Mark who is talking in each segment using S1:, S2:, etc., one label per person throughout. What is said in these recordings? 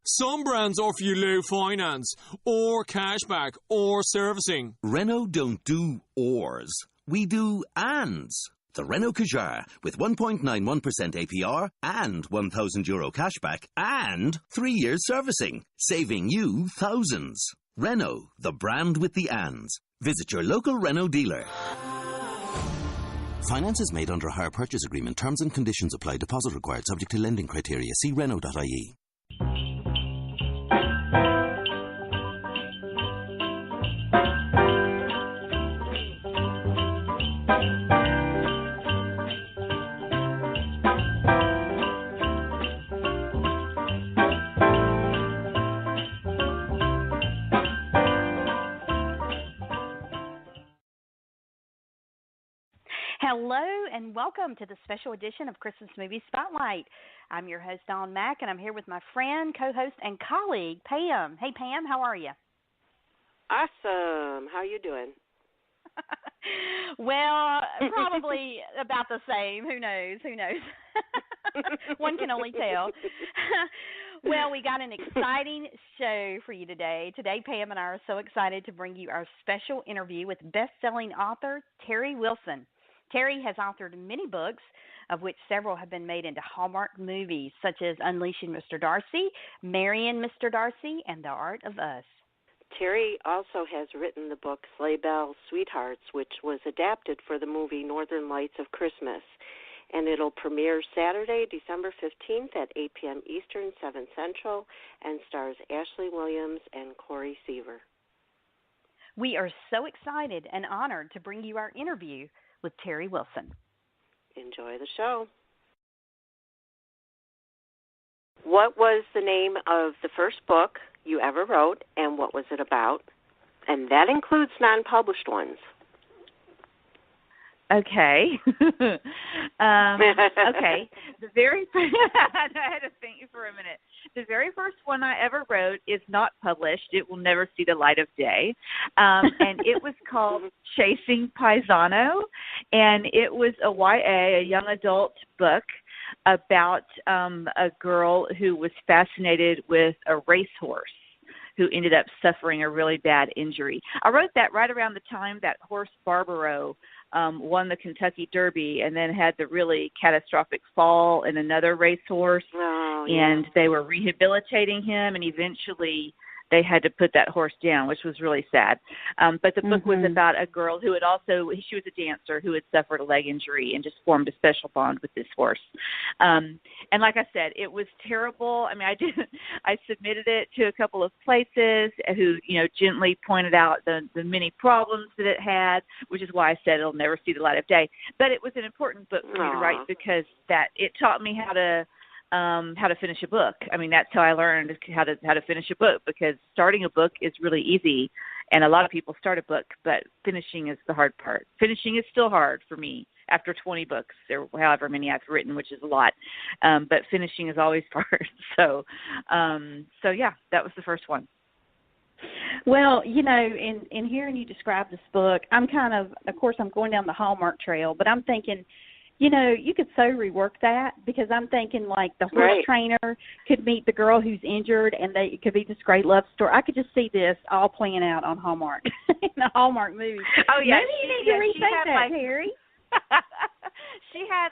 S1: Some brands offer you low finance, or cashback, or servicing.
S2: Renault don't do ors. We do ands. The Renault Kadjar with 1.91% APR and €1,000 cashback and 3 years servicing, saving you thousands. Renault, the brand with the ands. Visit your local Renault dealer. Finance is made under a hire purchase agreement. Terms and conditions apply. Deposit required subject to lending criteria. See Renault.ie.
S3: Hello and welcome to the special edition of Christmas MuVies Spotlight. I'm your host, Dawn Mack, and I'm here with my friend, co-host, and colleague, Pam. Hey, Pam, how are you?
S4: Awesome. How you doing?
S3: Well, probably about the same. Who knows? One can only tell. Well, we got an exciting show for you today. Today, Pam and I are so excited to bring you our special interview with best-selling author Teri Wilson. Teri has authored many books, of which several have been made into Hallmark movies, such as Unleashing Mr. Darcy, Marrying Mr. Darcy, and The Art of Us.
S4: Teri also has written the book Sleigh Bells, Sweethearts, which was adapted for the movie Northern Lights of Christmas. And it'll premiere Saturday, December 15th at 8 p.m. Eastern, 7 Central, and stars Ashley Williams and Corey Seaver.
S3: We are so excited and honored to bring you our interview with Teri Wilson.
S4: Enjoy the show. What was the name of the first book you ever wrote, and what was it about? And that includes non-published ones.
S5: Okay. Okay. The very I had to think for a minute. The very first one I ever wrote is not published. It will never see the light of day. And it was called Chasing Paisano. And it was a YA, a young adult book about a girl who was fascinated with a racehorse who ended up suffering a really bad injury. I wrote that right around the time that horse Barbaro won the Kentucky Derby and then had the really catastrophic fall in another racehorse.
S4: Oh, yeah.
S5: And they were rehabilitating him, and eventually they had to put that horse down, which was really sad. But the book was about a girl who had she was a dancer who had suffered a leg injury and just formed a special bond with this horse. And like I said, it was terrible. I mean, I submitted it to a couple of places who, gently pointed out the many problems that it had, which is why I said it'll never see the light of day. But it was an important book for me to write because that it taught me how to finish a book. I mean, that's how I learned how to finish a book, because starting a book is really easy, and a lot of people start a book, but finishing is the hard part. Finishing is still hard for me after 20 books, or however many I've written, which is a lot. But finishing is always hard. So yeah, that was the first one.
S3: Well, in hearing you describe this book, I'm of course, I'm going down the Hallmark trail, but I'm thinking, you could so rework that, because I'm thinking like the horse trainer could meet the girl who's injured, and it could be this great love story. I could just see this all playing out on Hallmark, in the Hallmark movies.
S5: Oh, yeah.
S3: Maybe you need to rethink that, Teri.
S5: She had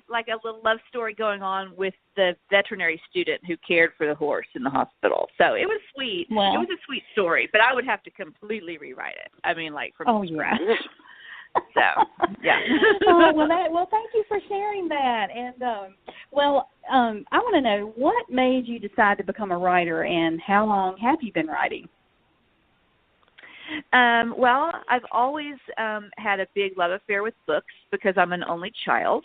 S5: like a little love story going on with the veterinary student who cared for the horse in the hospital. So it was sweet.
S3: Well,
S5: it was a sweet story, but I would have to completely rewrite it. I mean, like from scratch. So, yeah.
S3: Well, thank you for sharing that. And, I want to know, what made you decide to become a writer, and how long have you been writing?
S5: Well, I've always had a big love affair with books because I'm an only child.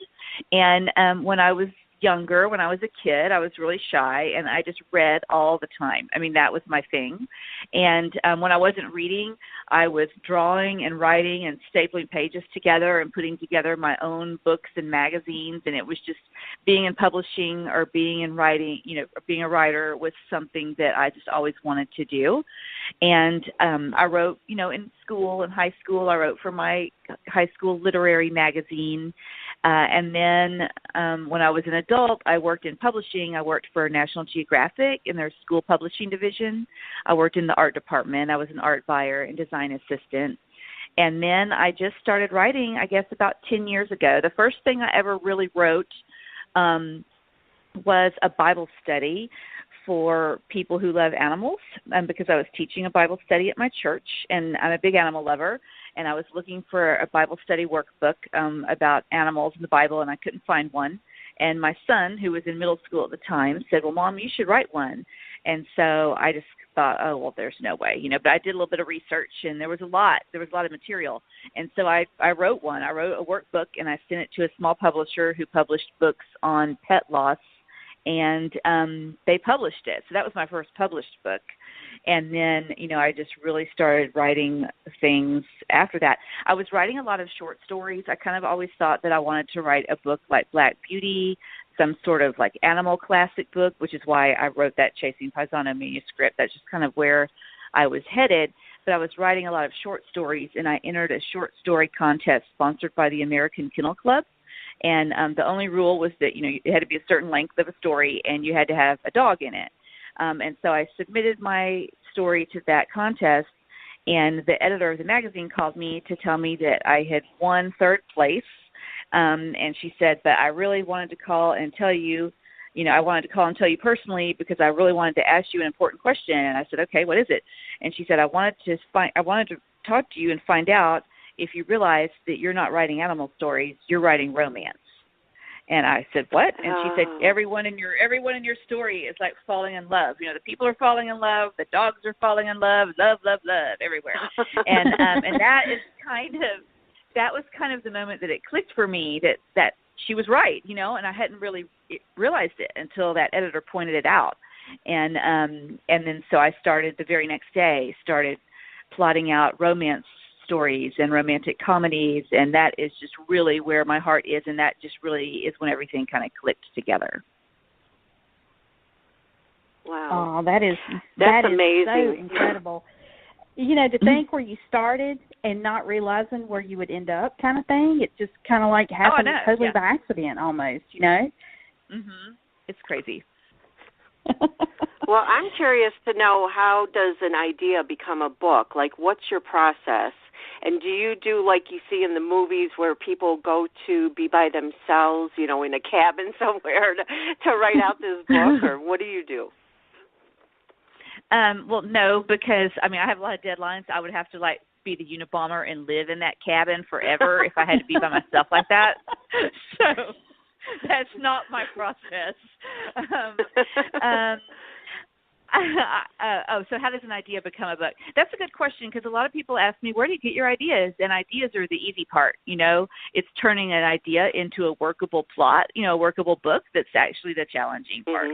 S5: And when I was younger, when I was a kid, I was really shy, and I just read all the time. I mean, that was my thing. And when I wasn't reading, I was drawing and writing and stapling pages together and putting together my own books and magazines. And it was just being in publishing or being in writing, being a writer was something that I just always wanted to do. And I wrote, in school, in high school, I wrote for my high school literary magazine. And then when I was an adult, I worked in publishing. I worked for National Geographic in their school publishing division. I worked in the art department. I was an art buyer and design assistant. And then I just started writing, I guess, about 10 years ago. The first thing I ever really wrote was a Bible study for people who love animals, because I was teaching a Bible study at my church, and I'm a big animal lover, and I was looking for a Bible study workbook about animals in the Bible, and I couldn't find one. And my son, who was in middle school at the time, said, well, Mom, you should write one. And so I just thought, oh, well, there's no way, but I did a little bit of research, and there was a lot of material. And so I wrote one. I wrote a workbook, and I sent it to a small publisher who published books on pet loss, and they published it. So that was my first published book. And then, I just really started writing things after that. I was writing a lot of short stories. I kind of always thought that I wanted to write a book like Black Beauty, some sort of like animal classic book, which is why I wrote that Chasing Paisano manuscript. That's just kind of where I was headed. But I was writing a lot of short stories, and I entered a short story contest sponsored by the American Kennel Club. And the only rule was that, it had to be a certain length of a story, and you had to have a dog in it. And so I submitted my story to that contest, and the editor of the magazine called me to tell me that I had won third place. And she said, but I really wanted to call and tell you, I wanted to call and tell you personally because I really wanted to ask you an important question. And I said, okay, what is it? And she said, I wanted to talk to you and find out if you realize that you're not writing animal stories, you're writing romance. And I said, what? And she said, everyone in your story is like falling in love. The people are falling in love, the dogs are falling in love, love, love, love everywhere. And that was kind of the moment that it clicked for me that she was right, and I hadn't really realized it until that editor pointed it out. And then so I started the very next day, plotting out romance stories and romantic comedies, and that is just really where my heart is, and that just really is when everything kind of clicked together.
S4: Wow.
S3: Oh, that's
S4: amazing.
S3: So incredible. To think where you started and not realizing where you would end up kind of thing, it just kind of like happened totally by accident almost,
S5: Mm-hmm. It's crazy.
S4: Well, I'm curious to know, how does an idea become a book? Like, what's your process? And do you do like you see in the movies where people go to be by themselves, in a cabin somewhere to write out this book, or what do you do?
S5: Well, no, because, I have a lot of deadlines. I would have to, be the Unabomber and live in that cabin forever if I had to be by myself like that. So that's not my process. So how does an idea become a book? That's a good question, because a lot of people ask me, where do you get your ideas? And ideas are the easy part, It's turning an idea into a workable plot, a workable book that's actually the challenging part.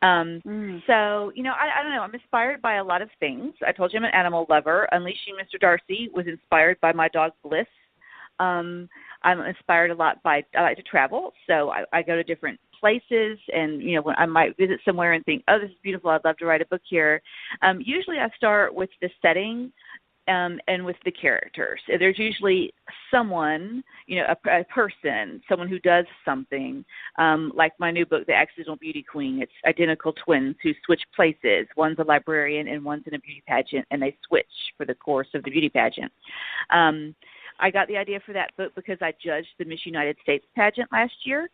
S5: So, I don't know. I'm inspired by a lot of things. I told you I'm an animal lover. Unleashing Mr. Darcy was inspired by my dog Bliss. I'm inspired a lot by, I like to travel, so I go to different places, and when I might visit somewhere and think, oh, this is beautiful, I'd love to write a book here. Usually I start with the setting and with the characters. There's usually someone, a person, someone who does something, like my new book, The Accidental Beauty Queen. It's identical twins who switch places. One's a librarian and one's in a beauty pageant, and they switch for the course of the beauty pageant. I got the idea for that book because I judged the Miss United States pageant last year.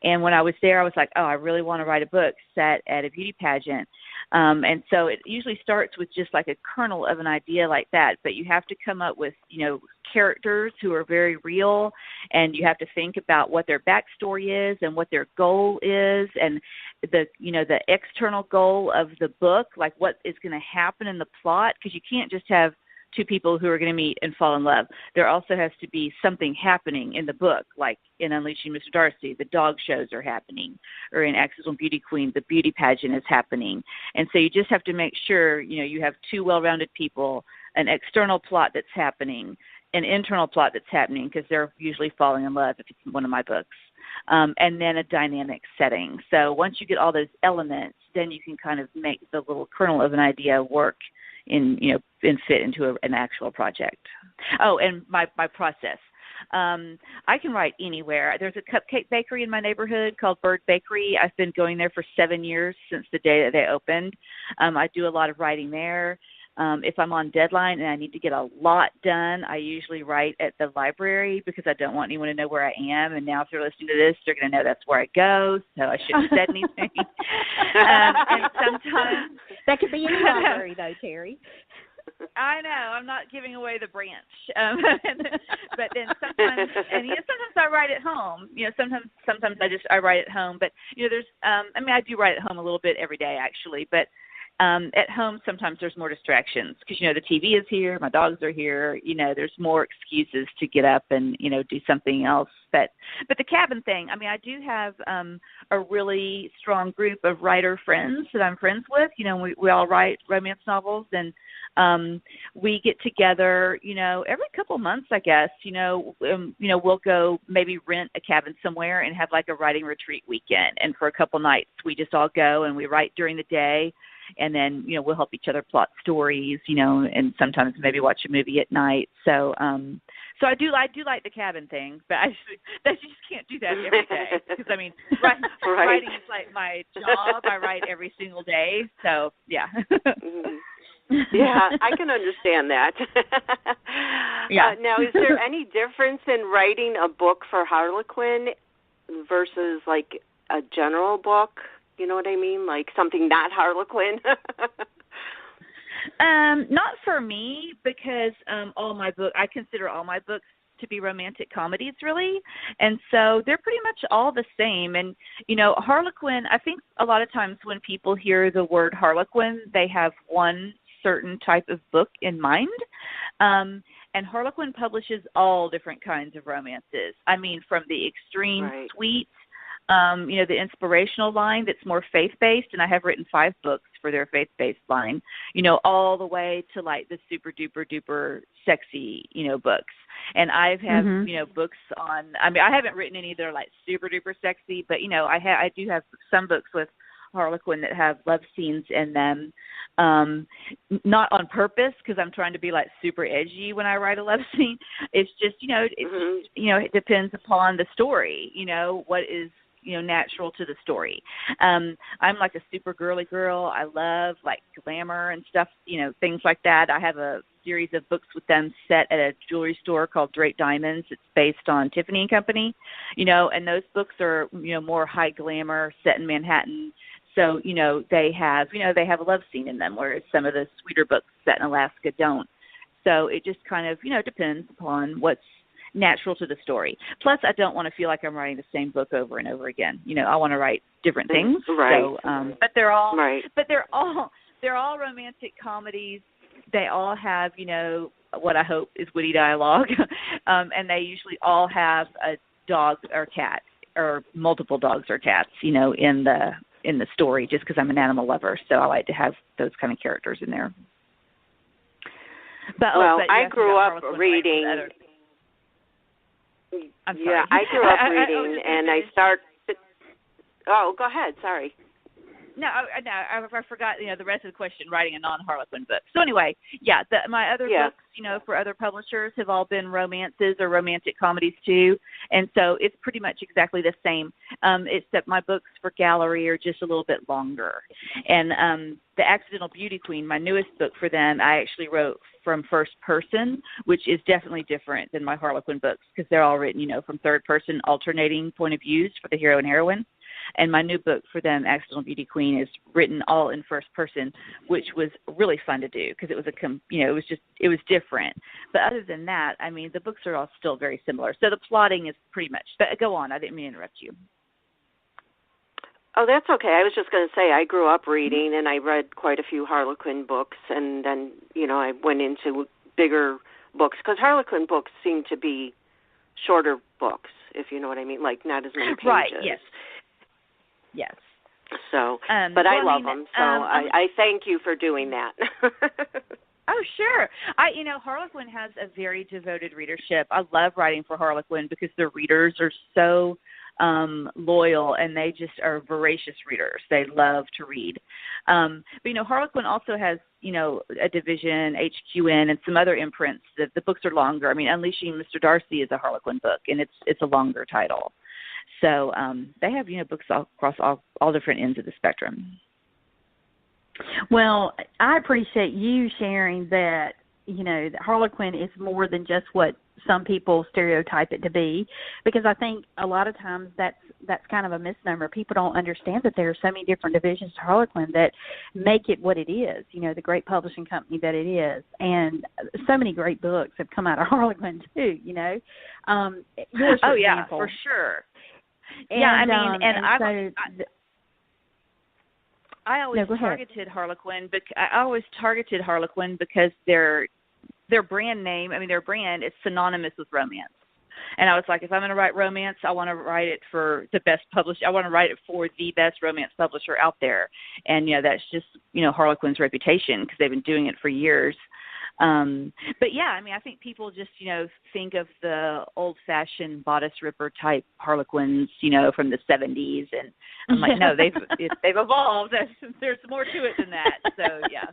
S5: And when I was there, I was like, oh, I really want to write a book set at a beauty pageant. And so it usually starts with just like a kernel of an idea like that. But you have to come up with, characters who are very real, and you have to think about what their backstory is and what their goal is, and the external goal of the book, like what is going to happen in the plot, because you can't just have two people who are going to meet and fall in love. There also has to be something happening in the book, like in Unleashing Mr. Darcy, the dog shows are happening, or in Accidental Beauty Queen, the beauty pageant is happening. And so you just have to make sure, you have two well-rounded people, an external plot that's happening, an internal plot that's happening, because they're usually falling in love if it's one of my books, and then a dynamic setting. So once you get all those elements, then you can kind of make the little kernel of an idea work and fit into an actual project. Oh, and my process. I can write anywhere. There's a cupcake bakery in my neighborhood called Bird Bakery. I've been going there for 7 years, since the day that they opened. I do a lot of writing there. If I'm on deadline and I need to get a lot done, I usually write at the library because I don't want anyone to know where I am. And now if they're listening to this, they're going to know that's where I go, so I shouldn't have said anything. And sometimes
S3: that could be any library, though, Teri.
S5: I know, I'm not giving away the branch. But then sometimes, and sometimes I write at home. Sometimes I write at home. But there's, I do write at home a little bit every day actually. But at home, sometimes there's more distractions because, the TV is here, my dogs are here, there's more excuses to get up and, do something else. But the cabin thing, I do have a really strong group of writer friends that I'm friends with. We all write romance novels, and we get together, every couple months, I guess, we'll go maybe rent a cabin somewhere and have like a writing retreat weekend. And for a couple nights, we just all go and we write during the day. And then, we'll help each other plot stories, and sometimes maybe watch a movie at night. So, I do like the cabin thing, but I just can't do that every day because writing is like my job. I write every single day. So, yeah.
S4: Yeah, I can understand that.
S5: Yeah.
S4: Now, is there any difference in writing a book for Harlequin versus like a general book? You know what I mean? Like something not Harlequin?
S5: Not for me, because I consider all my books to be romantic comedies, really. And so they're pretty much all the same. And, Harlequin, I think a lot of times when people hear the word Harlequin, they have one certain type of book in mind. And Harlequin publishes all different kinds of romances. From the extreme sweet, the inspirational line that's more faith-based, and I have written 5 books for their faith-based line, all the way to like the super duper duper sexy, books. And I've books on, I haven't written any that are like super duper sexy, but, I do have some books with Harlequin that have love scenes in them, not on purpose because I'm trying to be like super edgy when I write a love scene. It's just, it depends upon the story, what is, natural to the story. I'm like a super girly girl. I love like glamour and stuff, things like that. I have a series of books with them set at a jewelry store called Drake Diamonds. It's based on Tiffany and Company, and those books are, more high glamour, set in Manhattan. So, they have a love scene in them, whereas some of the sweeter books set in Alaska don't. So it just kind of, depends upon what's natural to the story. Plus, I don't want to feel like I'm writing the same book over and over again. I want to write different things.
S4: Right.
S5: So, but they're all romantic comedies. They all have, what I hope is witty dialogue, and they usually all have a dog or cat or multiple dogs or cats, in the story, just because I'm an animal lover. So I like to have those kind of characters in there.
S4: I grew up reading.
S5: I'm sorry.
S4: I grew up reading, and I started. Oh, go ahead. Sorry.
S5: No, I forgot. The rest of the question. Writing a non-Harlequin book. So anyway, my other books, for other publishers have all been romances or romantic comedies too, and so it's pretty much exactly the same, except my books for Gallery are just a little bit longer. And The Accidental Beauty Queen, my newest book for them, I actually wrote from first person, which is definitely different than my Harlequin books because they're all written, from third person, alternating point of views for the hero and heroine. And my new book for them, Accidental Beauty Queen, is written all in first person, which was really fun to do because it was it was different. But other than that, the books are all still very similar. So the plotting is pretty much. But go on. I didn't mean to interrupt you.
S4: Oh, that's okay. I was just going to say I grew up reading, and I read quite a few Harlequin books, and then I went into bigger books because Harlequin books seem to be shorter books, if you know what I mean, like not as many pages.
S5: Right. Yes. Yes.
S4: So, but I love them. So I thank you for doing that.
S5: Oh, sure. Harlequin has a very devoted readership. I love writing for Harlequin because the readers are so loyal, and they just are voracious readers. They love to read. But, Harlequin also has, a division, HQN, and some other imprints. The books are longer. I mean, Unleashing Mr. Darcy is a Harlequin book, and it's a longer title. So they have, books across all different ends of the spectrum.
S3: Well, I appreciate you sharing that, that Harlequin is more than just what some people stereotype it to be, because I think a lot of times that's kind of a misnomer. People don't understand that there are so many different divisions to Harlequin that make it what it is, the great publishing company that it is. And so many great books have come out of Harlequin too, yours,
S5: oh, yeah,
S3: example.
S5: For sure.
S3: And,
S5: yeah, I always targeted Harlequin. I always targeted Harlequin because their brand name, their brand is synonymous with romance. And I was like, if I'm going to write romance, I want to write it for the best publisher. I want to write it for the best romance publisher out there. And, that's just, Harlequin's reputation, because they've been doing it for years. But yeah, I think people just, think of the old-fashioned bodice ripper type Harlequins, from the 70s, and I'm like, no, they've evolved. There's more to it than that. So yeah.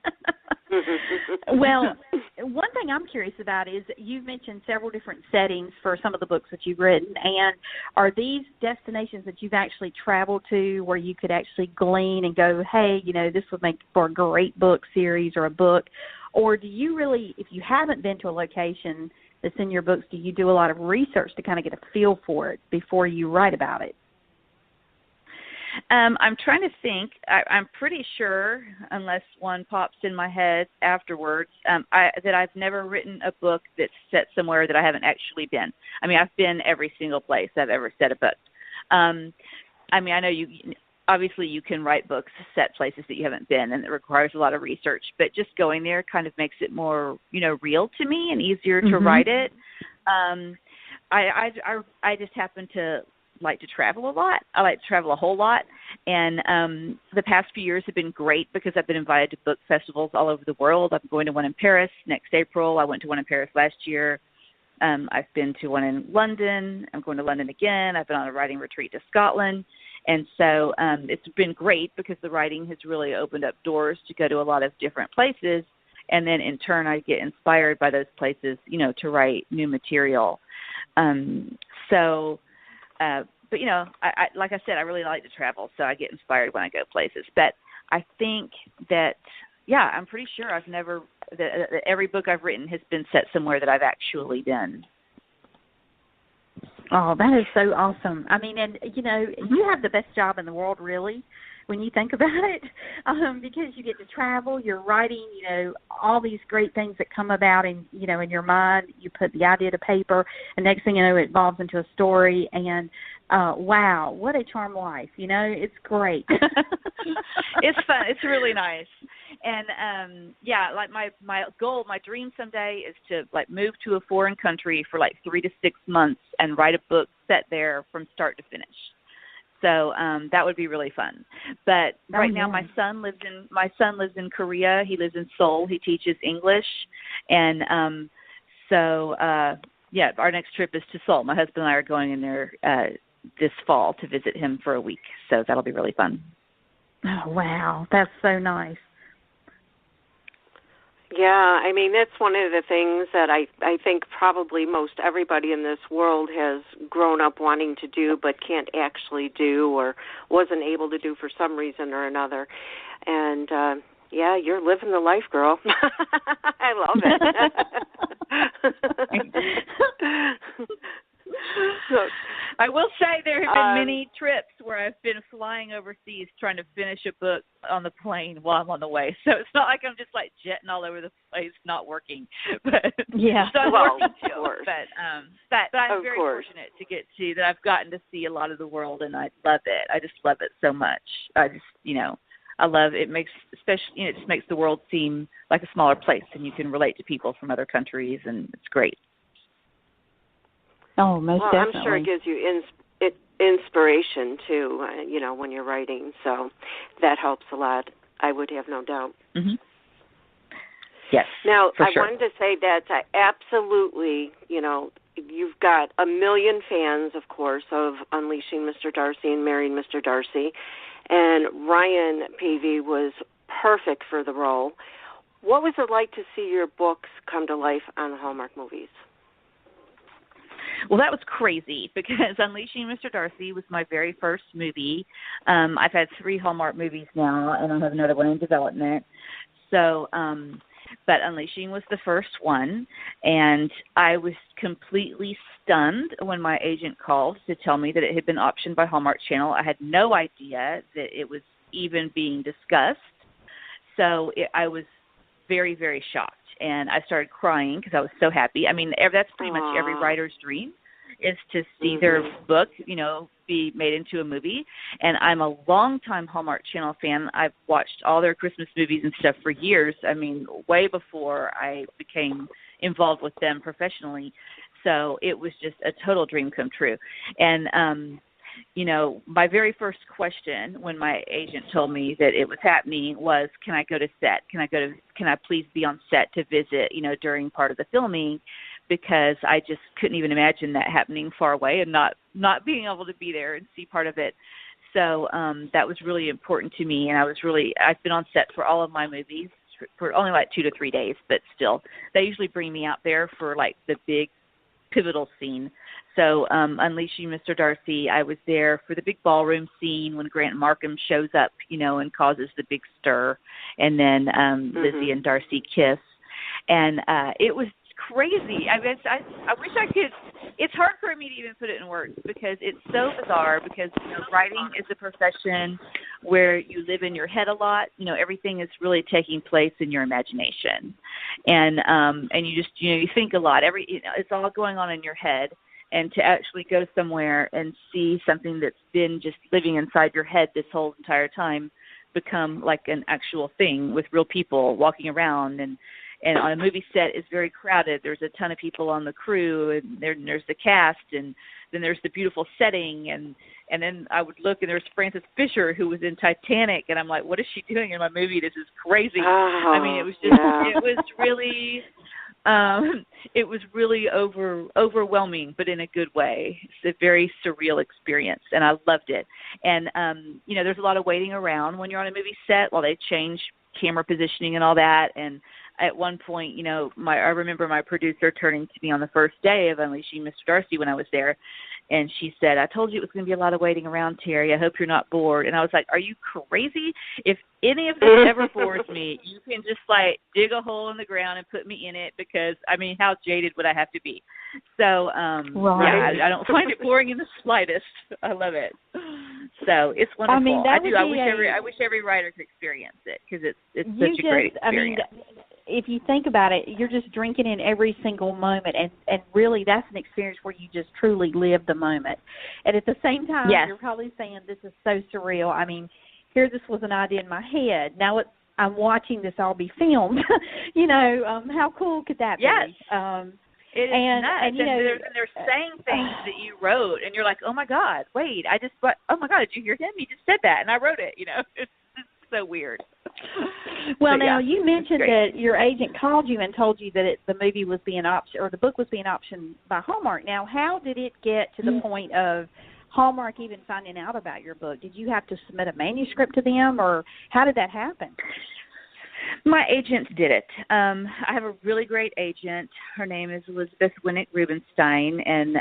S3: Well, one thing I'm curious about is you've mentioned several different settings for some of the books that you've written, and are these destinations that you've actually traveled to where you could actually glean and go, hey, this would make for a great book series or a book? Or do you really, if you haven't been to a location that's in your books, do you do a lot of research to kind of get a feel for it before you write about it?
S5: I'm trying to think. I'm pretty sure, unless one pops in my head afterwards, that I've never written a book that's set somewhere that I haven't actually been. I've been every single place I've ever set a book. I know obviously you can write books set places that you haven't been, and it requires a lot of research, but just going there kind of makes it more, real to me and easier to write it. I just happen to like to travel a lot. I like to travel a whole lot, and the past few years have been great because I've been invited to book festivals all over the world. I'm going to one in Paris next April. I went to one in Paris last year. I've been to one in London. I'm going to London again. I've been on a writing retreat to Scotland. And so it's been great because the writing has really opened up doors to go to a lot of different places. And then in turn, I get inspired by those places, to write new material. But, I like I said, I really like to travel, so I get inspired when I go places. But I think that, yeah, I'm pretty sure that every book I've written has been set somewhere that I've actually been.
S3: Oh, that is so awesome. And, you have the best job in the world, really, when you think about it, because you get to travel, you're writing, all these great things that come about in your mind. You put the idea to paper, and next thing you know, it evolves into a story, and wow, what a charmed life. It's great.
S5: It's fun. It's really nice. And, like my goal, my dream someday is to, move to a foreign country for, 3 to 6 months and write a book set there from start to finish. So that would be really fun. But right now, my son lives in Korea. He lives in Seoul. He teaches English, and our next trip is to Seoul. My husband and I are going in there this fall to visit him for a week. So that'll be really fun.
S3: Oh wow, that's so nice.
S4: Yeah, that's one of the things that I think probably most everybody in this world has grown up wanting to do but can't actually do or wasn't able to do for some reason or another. And, you're living the life, girl. I love it.
S5: I will say there have been many trips where I've been flying overseas trying to finish a book on the plane while I'm on the way. So it's not like I'm just jetting all over the place, not working. But
S3: yeah,
S5: so I'm working too.
S4: Of course.
S5: But I'm very fortunate to get to that. I've gotten to see a lot of the world, and I love it. I just love it so much. I just I love it. Makes it just makes the world seem like a smaller place, and you can relate to people from other countries, and it's great.
S3: Oh, most definitely.
S4: I'm sure it gives you inspiration too, when you're writing. So that helps a lot. I would have no doubt.
S5: Mm-hmm. Yes.
S4: Now,
S5: for
S4: I
S5: sure.
S4: wanted to say that I absolutely, you've got a million fans, of course, of Unleashing Mr. Darcy and Marrying Mr. Darcy, and Ryan Pavey was perfect for the role. What was it like to see your books come to life on Hallmark Movies?
S5: Well, that was crazy because Unleashing Mr. Darcy was my very first movie. I've had 3 Hallmark movies now, and I have another one in development. So, but Unleashing was the first one, and I was completely stunned when my agent called to tell me that it had been optioned by Hallmark Channel. I had no idea that it was even being discussed. So I was very, very shocked. And I started crying because I was so happy. I mean, that's pretty much every writer's dream is to see their book, be made into a movie. And I'm a longtime Hallmark Channel fan. I've watched all their Christmas movies and stuff for years. I mean, way before I became involved with them professionally. So it was just a total dream come true. And, my very first question when my agent told me that it was happening was, can I go to set? Can I please be on set to visit, during part of the filming? Because I just couldn't even imagine that happening far away and not being able to be there and see part of it. So that was really important to me. And I've been on set for all of my movies for only like 2 to 3 days, but still they usually bring me out there for like the big pivotal scene. So Unleashing Mr. Darcy, I was there for the big ballroom scene when Grant Markham shows up, and causes the big stir, and then Lizzie and Darcy kiss. And it was crazy. I wish I could. It's hard for me to even put it in words because it's so bizarre because, writing is a profession where you live in your head a lot. Everything is really taking place in your imagination. And you just, you think a lot. It's all going on in your head. And to actually go somewhere and see something that's been just living inside your head this whole entire time become like an actual thing with real people walking around. And on a movie set, it's very crowded. There's a ton of people on the crew, and there's the cast, and then there's the beautiful setting. And then I would look, and there's Frances Fisher, who was in Titanic, and I'm like, what is she doing in my movie? This is crazy. I mean, it was just, it was really overwhelming, but in a good way. It's a very surreal experience, and I loved it. And, there's a lot of waiting around when you're on a movie set while they change camera positioning and all that. And at one point, I remember my producer turning to me on the first day of Unleashing Mr. Darcy when I was there, and she said, I told you it was going to be a lot of waiting around, Teri. I hope you're not bored. And I was like, are you crazy? If any of this ever bores me, you can just dig a hole in the ground and put me in it because, how jaded would I have to be? So, I don't find it boring in the slightest. I love it. So it's wonderful. I wish every writer could experience it because it's such a great experience.
S3: If you think about it, you're just drinking in every single moment, and really that's an experience where you just truly live the moment. And at the same time, you're probably saying this is so surreal. Here this was an idea in my head. Now I'm watching this all be filmed. How cool could that be?
S5: Yes. It is nuts. And they're saying things that you wrote, and you're like, oh, my God, wait, oh, my God, did you hear him? He just said that, and I wrote it. It's so weird.
S3: Well, now you mentioned that your agent called you and told you that the movie was being optioned, or the book was being optioned by Hallmark. Now, how did it get to the point of Hallmark even finding out about your book? Did you have to submit a manuscript to them, or how did that happen?
S5: My agent did it. I have a really great agent. Her name is Elizabeth Winnick Rubenstein, and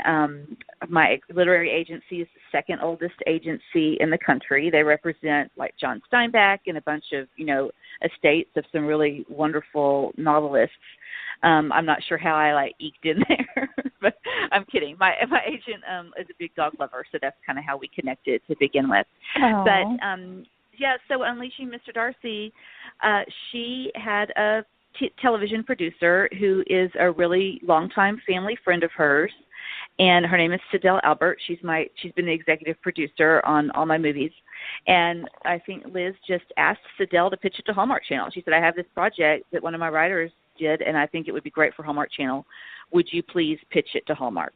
S5: my literary agency is the second oldest agency in the country. They represent like John Steinbeck and a bunch of, estates of some really wonderful novelists. I'm not sure how I eked in there, but I'm kidding. My agent is a big dog lover, so that's kind of how we connected to begin with.
S3: Aww.
S5: But so Unleashing Mr. Darcy, she had a television producer who is a really longtime family friend of hers, and her name is Sidel Albert. She's been the executive producer on all my movies, and I think Liz just asked Sidel to pitch it to Hallmark Channel. She said, I have this project that one of my writers did, and I think it would be great for Hallmark Channel. Would you please pitch it to Hallmark?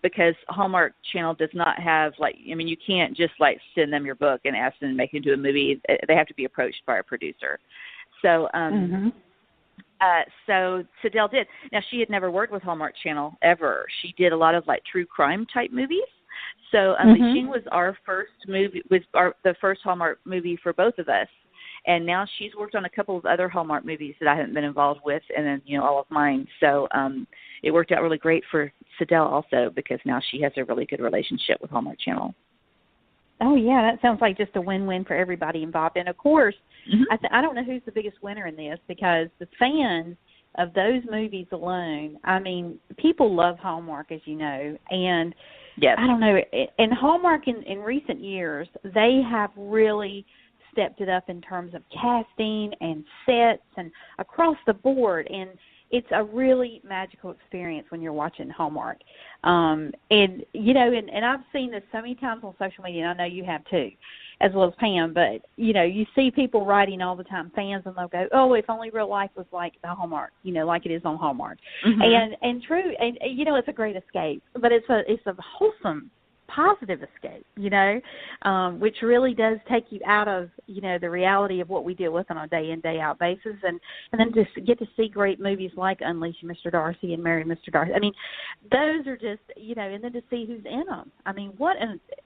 S5: Because Hallmark Channel does not have, you can't just, send them your book and ask them to make it into a movie. They have to be approached by a producer. So So Sidell did. Now, she had never worked with Hallmark Channel ever. She did a lot of like true crime type movies. So Unleashing was our first movie, the first Hallmark movie for both of us. And now she's worked on a couple of other Hallmark movies that I haven't been involved with, and then, you know, all of mine. So it worked out really great for Sidell also, because now she has a really good relationship with Hallmark Channel.
S3: Oh, yeah, that sounds like just a win-win for everybody involved. And, of course, I don't know who's the biggest winner in this, because the fans of those movies alone, I mean, people love Hallmark, as you know, and
S5: yes.
S3: I don't know, and Hallmark in recent years, they have really stepped it up in terms of casting and sets and across the board, and it's a really magical experience when you're watching Hallmark. And, you know, and I've seen this so many times on social media, and I know you have too, as well as Pam, but, you know, you see people writing all the time, fans, and they'll go, oh, if only real life was like the Hallmark, you know, like it is on Hallmark. And true, and, you know, it's a great escape, but it's a wholesome, positive escape, you know, which really does take you out of, you know, the reality of what we deal with on a day in, day out basis, and then just get to see great movies like Unleashing Mr. Darcy and Marrying Mr. Darcy. I mean, those are just, you know, and then to see who's in them. I mean, what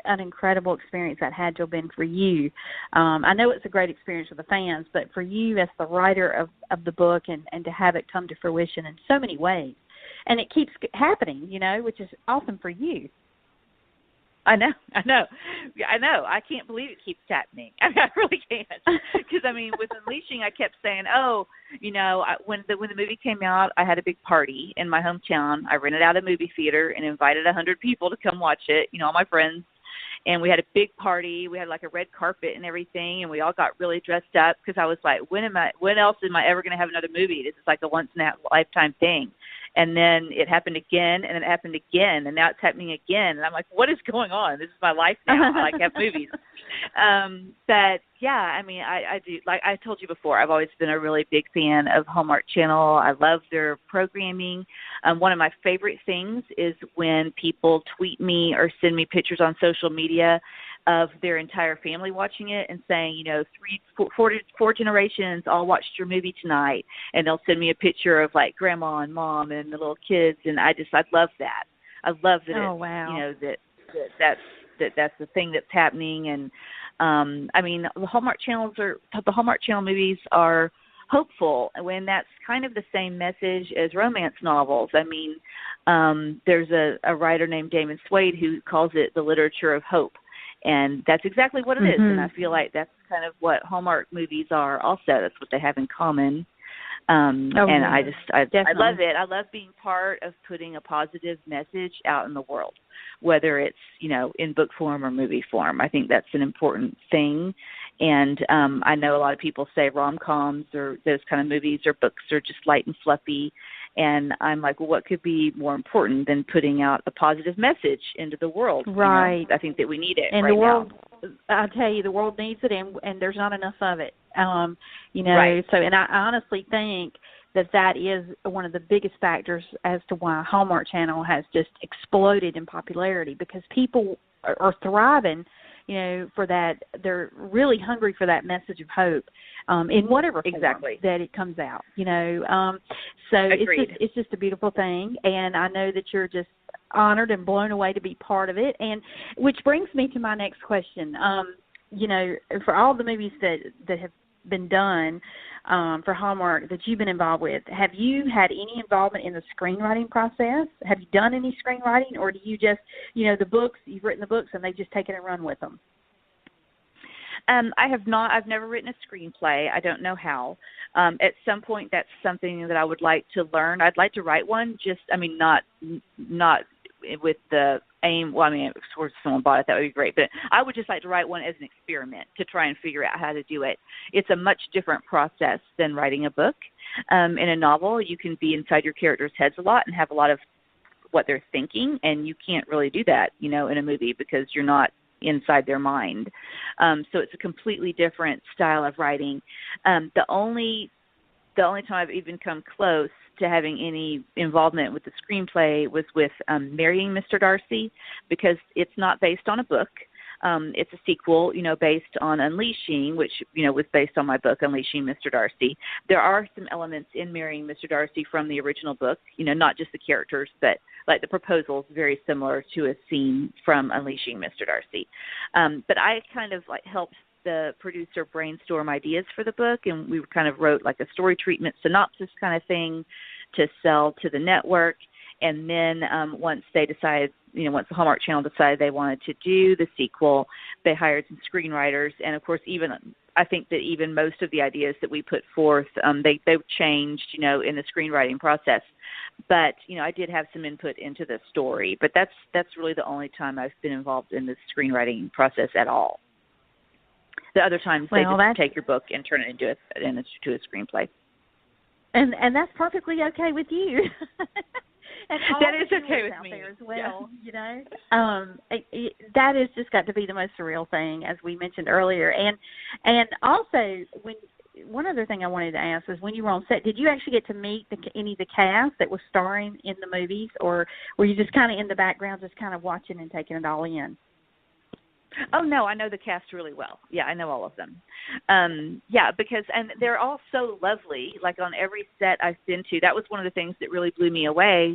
S3: an incredible experience that had to have been for you. I know it's a great experience for the fans, but for you as the writer of the book and to have it come to fruition in so many ways. And it keeps happening, you know, which is awesome for you.
S5: I know. I can't believe it keeps happening. I mean, I really can't. Because, I mean, with Unleashing, I kept saying, oh, you know, when the movie came out, I had a big party in my hometown. I rented out a movie theater and invited 100 people to come watch it, you know, all my friends. And we had a big party. We had like a red carpet and everything, and we all got really dressed up because I was like, when else am I ever going to have another movie? This is like a once-in-a-lifetime thing. And then it happened again, and it happened again, and now it's happening again. And I'm like, what is going on? This is my life now. I like have movies. But, yeah, I mean, I do. Like I told you before, I've always been a really big fan of Hallmark Channel. I love their programming. One of my favorite things is when people tweet me or send me pictures on social media of their entire family watching it and saying, you know, four generations all watched your movie tonight, and they'll send me a picture of like grandma and mom and the little kids, and I love that. I love that.
S3: Oh, wow.
S5: You know, that's the thing that's happening. And I mean, the Hallmark Channel movies are hopeful, when that's kind of the same message as romance novels. I mean, there's a writer named Damon Swade who calls it the literature of hope. And that's exactly what it is. And I feel like that's kind of what Hallmark movies are also. That's what they have in common. And I love it. I love being part of putting a positive message out in the world, whether it's, you know, in book form or movie form. I think that's an important thing. And I know a lot of people say rom-coms or those kind of movies or books are just light and fluffy. And I'm like, well, what could be more important than putting out a positive message into the world?
S3: Right.
S5: You know, I think that we need it
S3: and
S5: right
S3: the world,
S5: now.
S3: I tell you, the world needs it, and there's not enough of it. You know,
S5: right.
S3: So, and I honestly think that is one of the biggest factors as to why Hallmark Channel has just exploded in popularity, because people are thriving, you know, for that. They're really hungry for that message of hope in whatever form that it comes out, you know. So it's just a beautiful thing, and I know that you're just honored and blown away to be part of it. And which brings me to my next question. You know, for all the movies that have been done for Hallmark that you've been involved with, have you had any involvement in the screenwriting process? Have you done any screenwriting, or do you just, you know, the books, you've written the books and they've just taken and run with them?
S5: I have not. I've never written a screenplay. I don't know how. At some point, that's something that I would like to learn. I'd like to write one, not with the aim. Well, I mean, of course, if someone bought it, that would be great. But I would just like to write one as an experiment to try and figure out how to do it. It's a much different process than writing a book. In a novel, you can be inside your characters' heads a lot and have a lot of what they're thinking, and you can't really do that, you know, in a movie because you're not inside their mind. So it's a completely different style of writing. The only time I've even come close to having any involvement with the screenplay was with Marrying Mr. Darcy, because it's not based on a book. It's a sequel, based on Unleashing, which, was based on my book, Unleashing Mr. Darcy. There are some elements in Marrying Mr. Darcy from the original book, not just the characters, but like the proposal is very similar to a scene from Unleashing Mr. Darcy. But I kind of like helped the producer brainstorm ideas for the book, and we kind of wrote like a story treatment synopsis kind of thing to sell to the network. And then once they decided, once the Hallmark Channel decided they wanted to do the sequel, they hired some screenwriters. And, of course, I think that even most of the ideas that we put forth, they've changed, in the screenwriting process. But, I did have some input into the story. But that's really the only time I've been involved in the screenwriting process at all. The other times they just take your book and turn it into a screenplay.
S6: And that's perfectly okay with you. And
S5: that is okay with
S6: out
S5: me.
S6: There as well, that has just got to be the most surreal thing, as we mentioned earlier. And also, one other thing I wanted to ask is, when you were on set, did you actually get to meet any of the cast that was starring in the movies, or were you just kind of in the background, just kind of watching and taking it all in?
S5: Oh, no, I know the cast really well. Yeah, I know all of them. Because they're all so lovely. Like on every set I've been to, that was one of the things that really blew me away,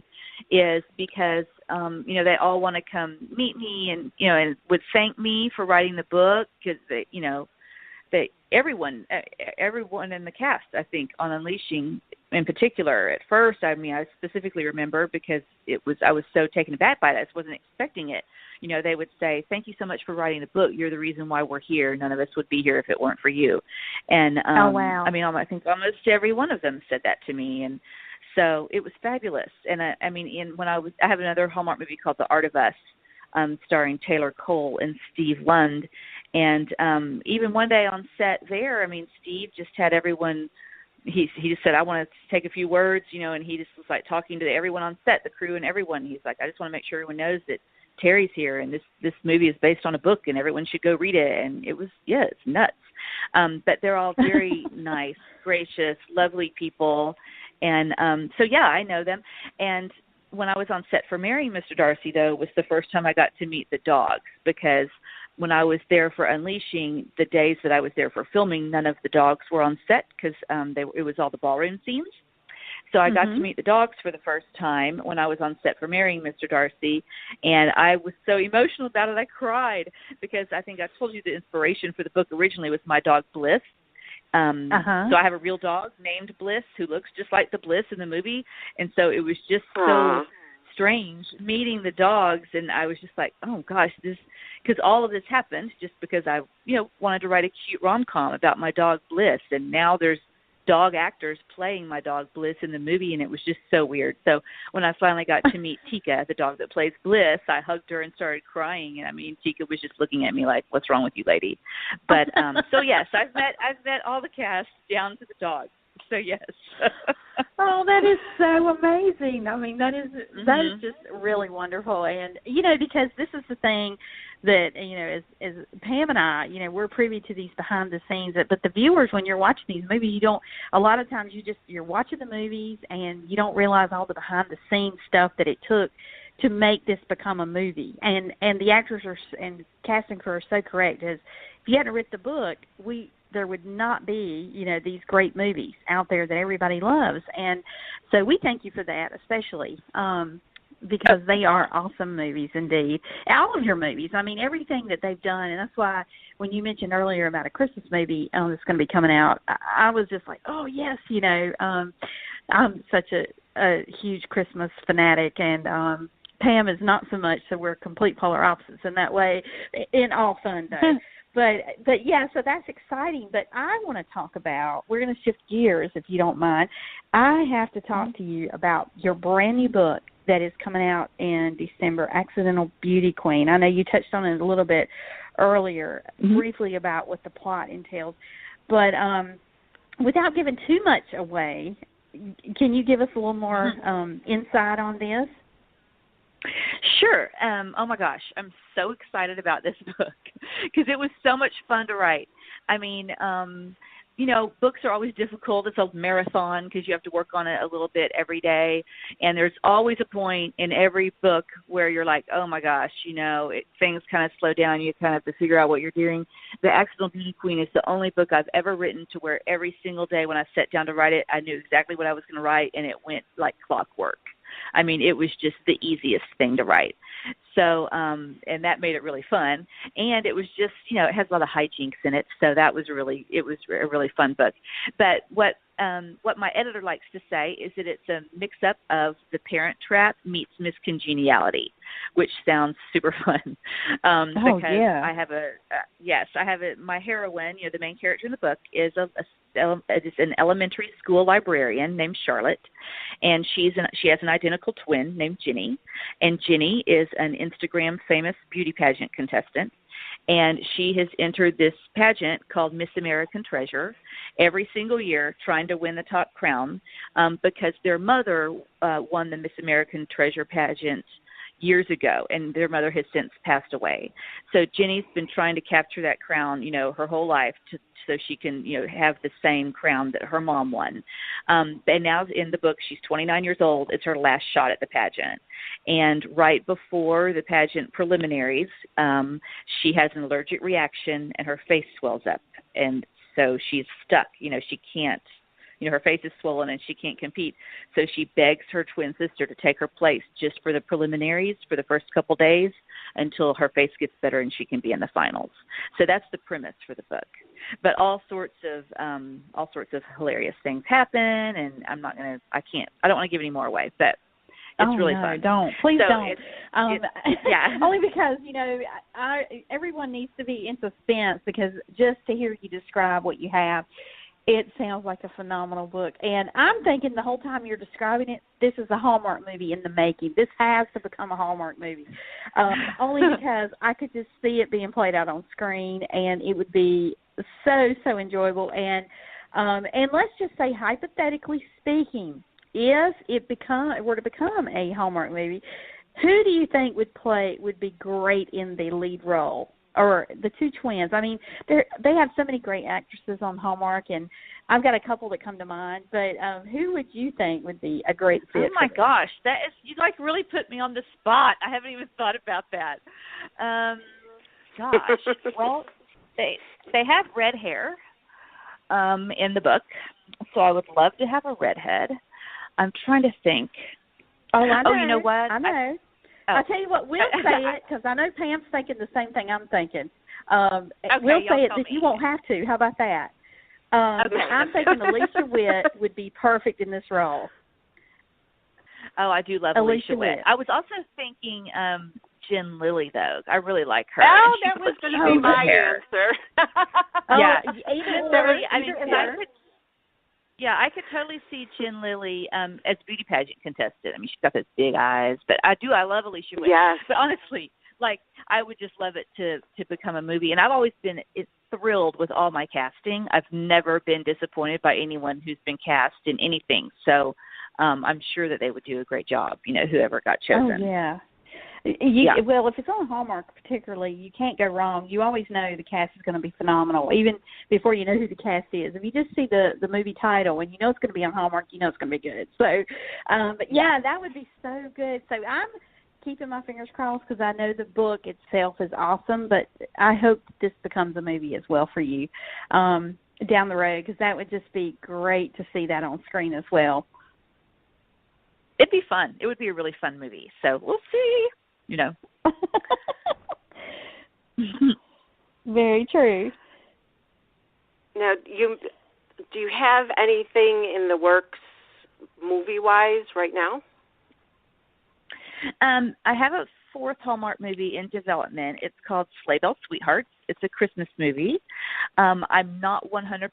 S5: is because, they all want to come meet me and, and would thank me for writing the book, because, everyone in the cast, I think, on Unleashing in particular, at first, I specifically remember, because I was so taken aback by it. I just wasn't expecting it. They would say, "Thank you so much for writing the book. You're the reason why we're here. None of us would be here if it weren't for you." And
S6: oh, wow.
S5: I think almost every one of them said that to me, and so it was fabulous. And I have another Hallmark movie called The Art of Us, starring Taylor Cole and Steve Lund, and even one day on set there, Steve just had everyone. He just said, "I want to take a few words," and he just was like talking to everyone on set, the crew and everyone. He's like, "I just want to make sure everyone knows that Teri's here, and this movie is based on a book, and everyone should go read it." And it was, it's nuts. But they're all very nice, gracious, lovely people. And I know them. And when I was on set for Marrying Mr. Darcy, though, was the first time I got to meet the dogs, because when I was there for Unleashing, the days that I was there for filming, none of the dogs were on set, because it was all the ballroom scenes. So I got to meet the dogs for the first time when I was on set for Marrying Mr. Darcy, and I was so emotional about it I cried, because I think I told you the inspiration for the book originally was my dog Bliss. So I have a real dog named Bliss who looks just like the Bliss in the movie, and so it was just so strange meeting the dogs, and I was just like, oh gosh, because all of this happened just because I wanted to write a cute rom-com about my dog Bliss, and now there's dog actors playing my dog Bliss in the movie, and it was just so weird. So when I finally got to meet Tika, the dog that plays Bliss, I hugged her and started crying, and Tika was just looking at me like, "What's wrong with you, lady?" But so yes, I've met all the cast down to the dogs. So yes.
S6: Oh, that is so amazing. That is just really wonderful. And because this is the thing that as Pam and I, we're privy to these behind the scenes, but the viewers, when you're watching these movies, you don't, a lot of times you're watching the movies and you don't realize all the behind the scenes stuff that it took to make this become a movie. And the actors and casting crew are so correct, as if you hadn't read the book, there would not be, these great movies out there that everybody loves. And so we thank you for that, especially because they are awesome movies indeed. All of your movies, everything that they've done. And that's why when you mentioned earlier about a Christmas movie that's going to be coming out, I was just like, oh, yes, I'm such a huge Christmas fanatic, and Pam is not so much, so we're complete polar opposites in that way, in all fun, though. But yeah, so that's exciting. But I want to talk about, we're going to shift gears, if you don't mind. I have to talk to you about your brand new book that is coming out in December, Accidental Beauty Queen. I know you touched on it a little bit earlier, briefly about what the plot entails. But without giving too much away, can you give us a little more insight on this?
S5: Sure. Oh, my gosh. I'm so excited about this book because it was so much fun to write. books are always difficult. It's a marathon because you have to work on it a little bit every day. And there's always a point in every book where you're like, oh, my gosh, things kind of slow down. You kind of have to figure out what you're doing. The Accidental Beauty Queen is the only book I've ever written to where every single day when I sat down to write it, I knew exactly what I was going to write, and it went like clockwork. I mean, it was just the easiest thing to write. So, and that made it really fun. And it was just, it has a lot of hijinks in it. So it was a really fun book. But what my editor likes to say is that it's a mix-up of The Parent Trap meets Miss Congeniality, which sounds super fun. Because
S6: yeah.
S5: I have my heroine, the main character in the book, is an elementary school librarian named Charlotte, and she has an identical twin named Jenny, and Jenny is an Instagram famous beauty pageant contestant, and she has entered this pageant called Miss American Treasure every single year, trying to win the top crown, because their mother won the Miss American Treasure pageant years ago, and their mother has since passed away. So Jenny's been trying to capture that crown, her whole life so she can, have the same crown that her mom won. And now in the book, she's 29 years old. It's her last shot at the pageant. And right before the pageant preliminaries, she has an allergic reaction and her face swells up. And so she's stuck. She can't. Her face is swollen and she can't compete. So she begs her twin sister to take her place just for the preliminaries for the first couple days until her face gets better and she can be in the finals. So that's the premise for the book. But all sorts of hilarious things happen, and I don't want to give any more away, but it's really fun.
S6: Please
S5: so
S6: don't.
S5: Yeah.
S6: Only because, everyone needs to be in suspense, because just to hear you describe what you have, it sounds like a phenomenal book. And I'm thinking the whole time you're describing it, this is a Hallmark movie in the making. This has to become a Hallmark movie. Only because I could just see it being played out on screen, and it would be so enjoyable. And let's just say, hypothetically speaking, if it were to become a Hallmark movie, who do you think would be great in the lead role? Or the two twins. I mean, they have so many great actresses on Hallmark, and I've got a couple that come to mind. But who would you think would be a great fit?
S5: Oh my gosh, you really put me on the spot. I haven't even thought about that. Gosh, well, they have red hair in the book, so I would love to have a redhead. I'm trying to think.
S6: Oh, I know.
S5: Oh, you know what?
S6: I know. I'll tell you what, we'll say it, because I know Pam's thinking the same thing I'm thinking. We'll say it that you won't have to. How about that?
S5: Okay.
S6: I'm thinking Alicia Witt would be perfect in this role.
S5: Oh, I do love Alicia Witt. I was also thinking Jen Lilly, though. I really like her.
S4: Oh, that was going to be my answer.
S5: Yeah. I could totally see Jen Lilly as beauty pageant contestant. I mean, she's got those big eyes, but I love Alicia Witt.
S4: Yes.
S5: But honestly, I would just love it to become a movie. And I've always been thrilled with all my casting. I've never been disappointed by anyone who's been cast in anything. So I'm sure that they would do a great job, whoever got chosen.
S6: Oh, yeah. Well, if it's on Hallmark particularly, you can't go wrong. You always know the cast is going to be phenomenal, even before you know who the cast is. If you just see the movie title and you know it's going to be on Hallmark, you know it's going to be good. So, but yeah, that would be so good. So I'm keeping my fingers crossed, because I know the book itself is awesome, but I hope this becomes a movie as well for you down the road, because that would just be great to see that on screen as well.
S5: It'd be fun. It would be a really fun movie. So we'll see.
S6: Very true.
S4: Now, do you have anything in the works movie-wise right now?
S5: I have a fourth Hallmark movie in development. It's called Sleigh Bell Sweethearts. It's a Christmas movie. I'm not 100%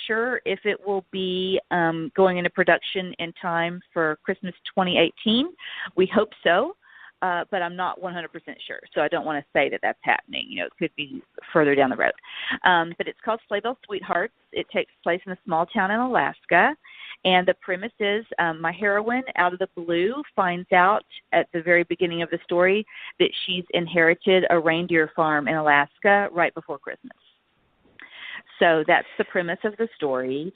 S5: sure if it will be going into production in time for Christmas 2018. We hope so. But I'm not 100% sure, so I don't want to say that that's happening. It could be further down the road. But it's called Sleigh Bell Sweethearts. It takes place in a small town in Alaska, and the premise is my heroine, out of the blue, finds out at the very beginning of the story that she's inherited a reindeer farm in Alaska right before Christmas. So that's the premise of the story.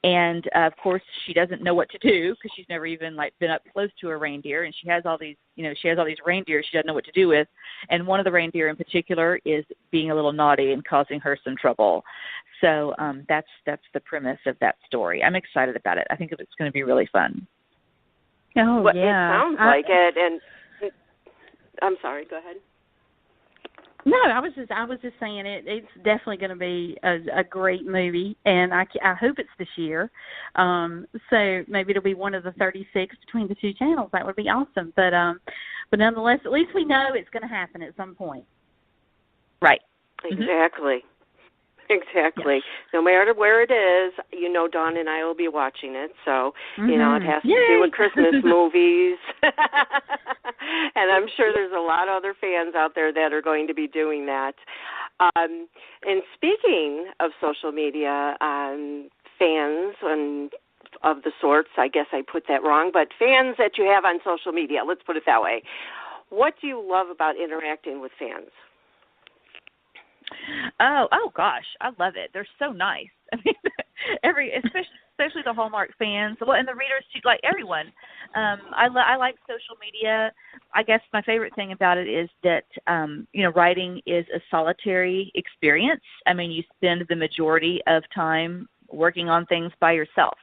S5: And, of course, she doesn't know what to do because she's never even, been up close to a reindeer. And she has all these, she has all these reindeer she doesn't know what to do with. And one of the reindeer in particular is being a little naughty and causing her some trouble. So that's the premise of that story. I'm excited about it. I think it's going to be really fun.
S6: Oh,
S4: well,
S6: yeah.
S4: It sounds like it. And I'm sorry, go ahead.
S6: No, I was just saying it's definitely going to be a great movie, and I hope it's this year. So maybe it'll be one of the 36 between the two channels. That would be awesome. But nonetheless, at least we know it's going to happen at some point.
S5: Right.
S4: Exactly. Exactly.
S6: Yes.
S4: No matter where it is, Dawn and I will be watching it. So, it has to
S6: Yay!
S4: do with Christmas movies. And I'm sure there's a lot of other fans out there that are going to be doing that. And speaking of social media, fans and of the sorts, I guess I put that wrong, but fans that you have on social media, let's put it that way. What do you love about interacting with fans?
S5: Oh gosh, I love it. They're so nice. I mean, especially the Hallmark fans, well, and the readers too, like everyone. I like social media. I guess my favorite thing about it is that writing is a solitary experience. I mean, you spend the majority of time working on things by yourself.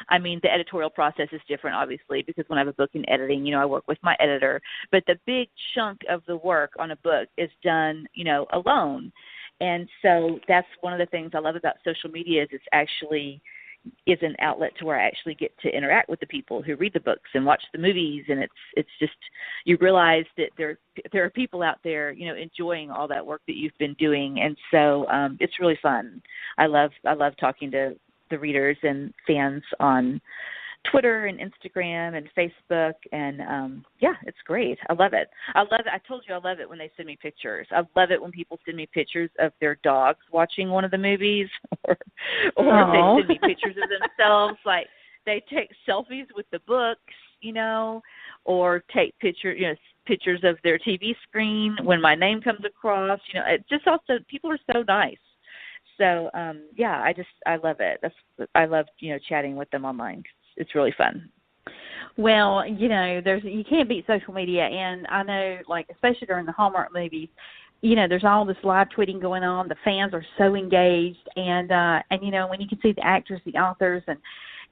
S5: I mean, the editorial process is different, obviously, because when I have a book in editing, I work with my editor. But the big chunk of the work on a book is done, alone. And so that's one of the things I love about social media is it's actually is an outlet to where I actually get to interact with the people who read the books and watch the movies. And it's just, you realize that there are people out there, enjoying all that work that you've been doing. And so it's really fun. I love talking to the readers and fans on Twitter and Instagram and Facebook, and it's great. I love it. I told you I love it when they send me pictures. I love it when people send me pictures of their dogs watching one of the movies, or they send me pictures of themselves, like they take selfies with the books, or take pictures of their TV screen when my name comes across. It just also, people are so nice. So I love it. I love chatting with them online. It's really fun.
S6: Well, you can't beat social media, and I know, especially during the Hallmark movies, there's all this live tweeting going on. The fans are so engaged, and when you can see the actors, the authors, and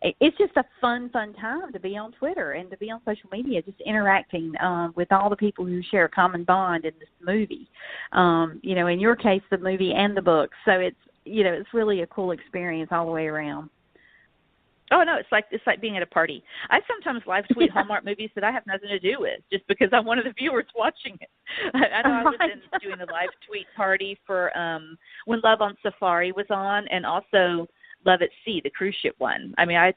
S6: it's just a fun time to be on Twitter and to be on social media, just interacting with all the people who share a common bond in this movie. In your case, the movie and the book. So it's really a cool experience all the way around.
S5: Oh no, it's like being at a party. I sometimes live tweet Hallmark movies that I have nothing to do with, just because I'm one of the viewers watching it. I know I was doing the live tweet party for when Love on Safari was on, and also Love at Sea, the cruise ship one. I mean, I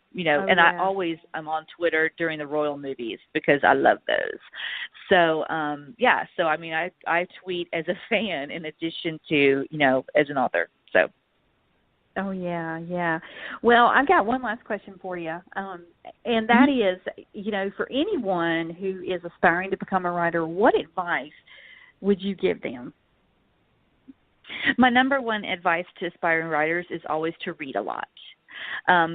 S5: always am on Twitter during the royal movies because I love those. So so I mean, I tweet as a fan in addition to as an author. So.
S6: Oh, yeah. Well, I've got one last question for you, and that is, for anyone who is aspiring to become a writer, what advice would you give them?
S5: My number one advice to aspiring writers is always to read a lot,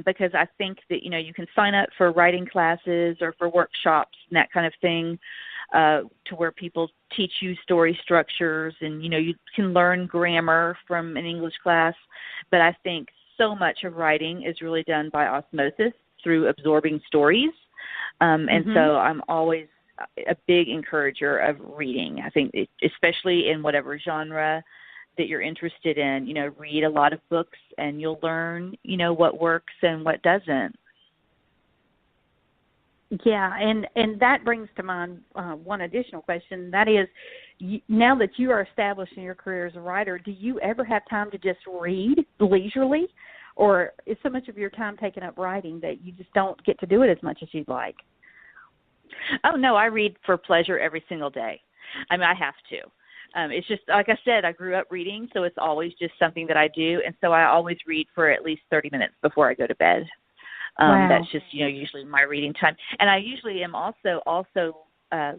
S5: because I think that, you can sign up for writing classes or for workshops and that kind of thing, to where people teach you story structures, and you can learn grammar from an English class, but I think so much of writing is really done by osmosis through absorbing stories, and so I'm always a big encourager of reading. I think especially in whatever genre that you're interested in, read a lot of books and you'll learn what works and what doesn't.
S6: Yeah, and that brings to mind one additional question. That is, now that you are established in your career as a writer, do you ever have time to just read leisurely? Or is so much of your time taken up writing that you just don't get to do it as much as you'd like?
S5: Oh, no, I read for pleasure every single day. I mean, I have to. It's just, like I said, I grew up reading, so it's always just something that I do. And so I always read for at least 30 minutes before I go to bed.
S6: Wow.
S5: That's just, usually my reading time. And I usually am also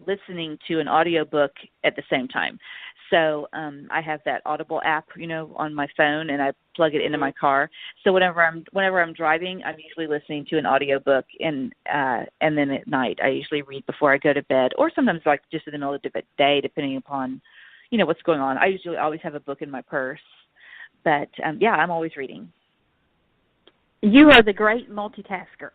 S5: listening to an audiobook at the same time. So I have that Audible app, on my phone, and I plug it into my car. So whenever I'm driving, I'm usually listening to an audiobook, and then at night I usually read before I go to bed, or sometimes like just in the middle of the day, depending upon, what's going on. I usually always have a book in my purse, but I'm always reading.
S6: You are the great multitasker.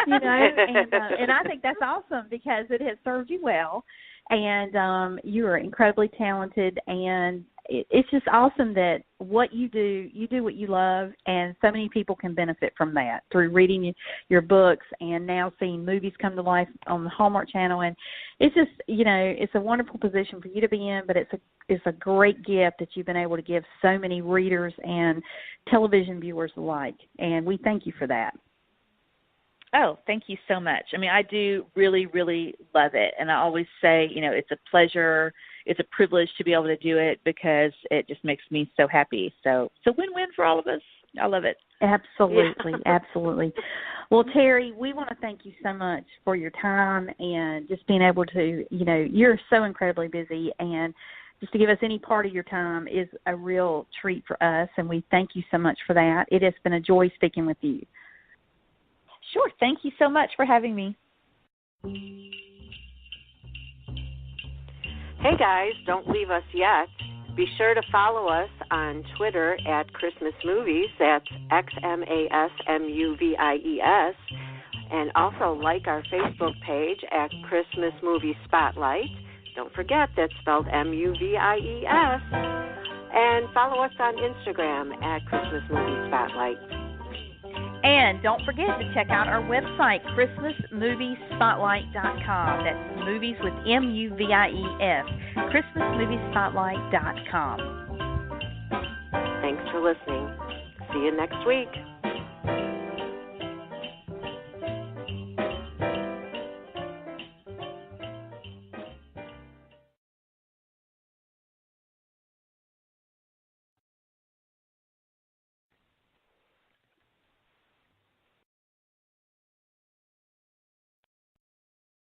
S6: And I think that's awesome because it has served you well, and you are incredibly talented, and it's just awesome that what you do what you love, and so many people can benefit from that through reading your books and now seeing movies come to life on the Hallmark Channel. And it's just, it's a wonderful position for you to be in, but it's a great gift that you've been able to give so many readers and television viewers alike, and we thank you for that.
S5: Oh, thank you so much. I mean, I do really, really love it. And I always say, it's a pleasure, it's a privilege to be able to do it because it just makes me so happy. So it's a win-win for all of us. I love it.
S6: Absolutely, absolutely. Well, Teri, we want to thank you so much for your time and just being able to, you're so incredibly busy, and just to give us any part of your time is a real treat for us, and we thank you so much for that. It has been a joy speaking with you.
S5: Sure. Thank you so much for having me.
S4: Hey, guys, don't leave us yet. Be sure to follow us on Twitter at Christmas Movies. That's XMASMUVIES. And also like our Facebook page at Christmas MuVies Spotlight. Don't forget, that's spelled MUVIES. And follow us on Instagram at Christmas MuVies Spotlight.
S3: And don't forget to check out our website, ChristmasMoviesSpotlight.com. That's movies with MUVIES. ChristmasMoviesSpotlight.com.
S4: Thanks for listening. See you next week.